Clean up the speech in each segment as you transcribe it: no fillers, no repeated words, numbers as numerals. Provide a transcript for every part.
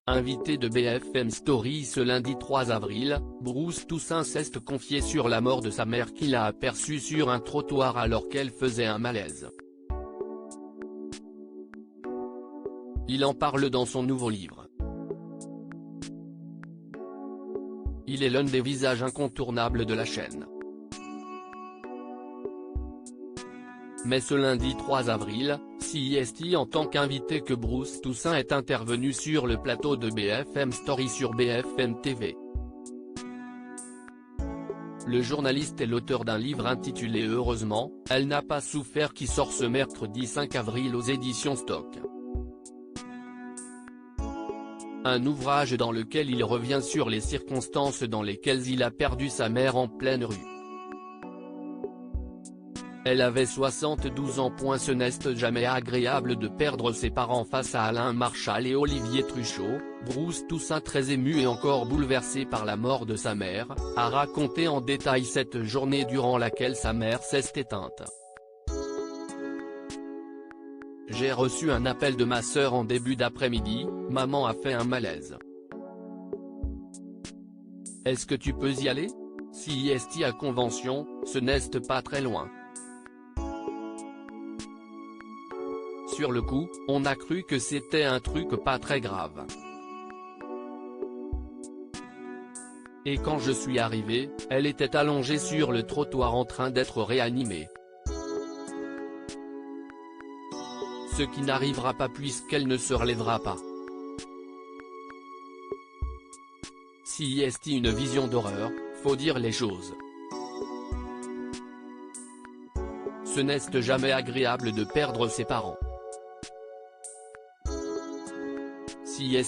Invité de BFM Story ce lundi 3 avril, Bruce Toussaint s'est confié sur la mort de sa mère qu'il a aperçue sur un trottoir alors qu'elle faisait un malaise. Il en parle dans son nouveau livre. Il est l'un des visages incontournables de la chaîne. Mais ce lundi 3 avril, c'est en tant qu'invité que Bruce Toussaint est intervenu sur le plateau de BFM Story sur BFM TV. Le journaliste est l'auteur d'un livre intitulé Heureusement, elle n'a pas souffert qui sort ce mercredi 5 avril aux éditions Stock. Un ouvrage dans lequel il revient sur les circonstances dans lesquelles il a perdu sa mère en pleine rue. Elle avait 72 ans. Ce n'est jamais agréable de perdre ses parents face à Alain Marchal et Olivier Truchot. Bruce Toussaint, très ému et encore bouleversé par la mort de sa mère, a raconté en détail cette journée durant laquelle sa mère s'est éteinte. J'ai reçu un appel de ma sœur en début d'après-midi, maman a fait un malaise. Est-ce que tu peux y aller? Si à Convention, ce n'est pas très loin. Sur le coup, on a cru que c'était un truc pas très grave. Et quand je suis arrivé, elle était allongée sur le trottoir en train d'être réanimée. Ce qui n'arrivera pas puisqu'elle ne se relèvera pas. Si une vision d'horreur, faut dire les choses. Ce n'est jamais agréable de perdre ses parents.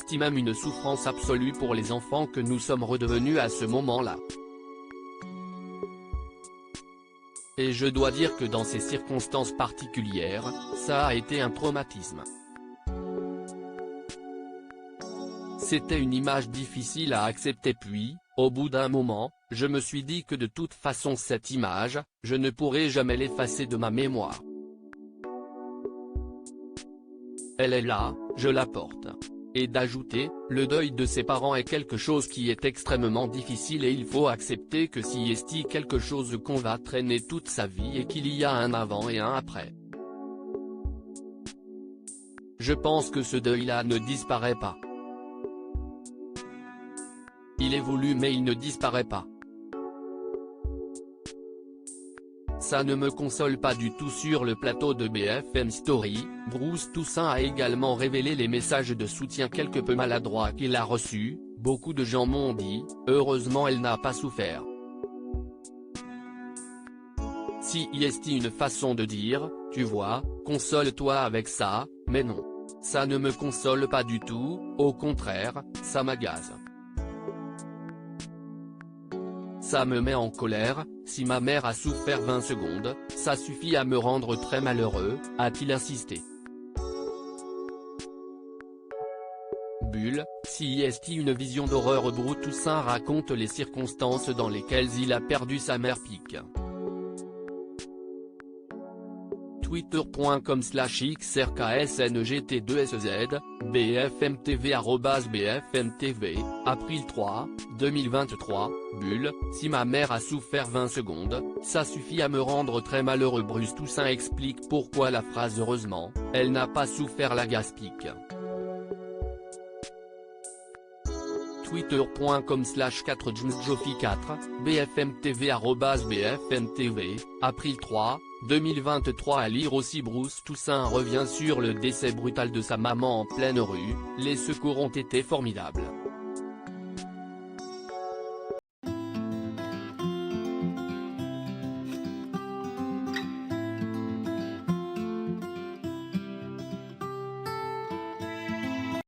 Si même une souffrance absolue pour les enfants que nous sommes redevenus à ce moment-là. Et je dois dire que dans ces circonstances particulières, ça a été un traumatisme. C'était une image difficile à accepter puis, au bout d'un moment, je me suis dit que de toute façon cette image, je ne pourrai jamais l'effacer de ma mémoire. Elle est là, je la porte. Et d'ajouter, le deuil de ses parents est quelque chose qui est extrêmement difficile et il faut accepter que c'est quelque chose qu'on va traîner toute sa vie et qu'il y a un avant et un après. Je pense que ce deuil-là ne disparaît pas. Il évolue mais il ne disparaît pas. Ça ne me console pas du tout. Sur le plateau de BFM Story, Bruce Toussaint a également révélé les messages de soutien quelque peu maladroits qu'il a reçus. Beaucoup de gens m'ont dit, heureusement elle n'a pas souffert. Si une façon de dire, tu vois, console-toi avec ça, mais non. Ça ne me console pas du tout, au contraire, ça m'agace. Ça me met en colère, si ma mère a souffert 20 secondes, ça suffit à me rendre très malheureux, a-t-il insisté. Bulle, si une vision d'horreur. Bruce Toussaint raconte les circonstances dans lesquelles il a perdu sa mère. Twitter.com/xrksngt2sz, BFMTV @BFMTV, April 3, 2023, Bulle, si ma mère a souffert 20 secondes, ça suffit à me rendre très malheureux. Bruce Toussaint explique pourquoi la phrase heureusement, elle n'a pas souffert l'agace. Twitter.com/4jmsjofi4, BFMTV @BFMTV, April 3, 2023. À lire aussi, Bruce Toussaint revient sur le décès brutal de sa maman en pleine rue, les secours ont été formidables.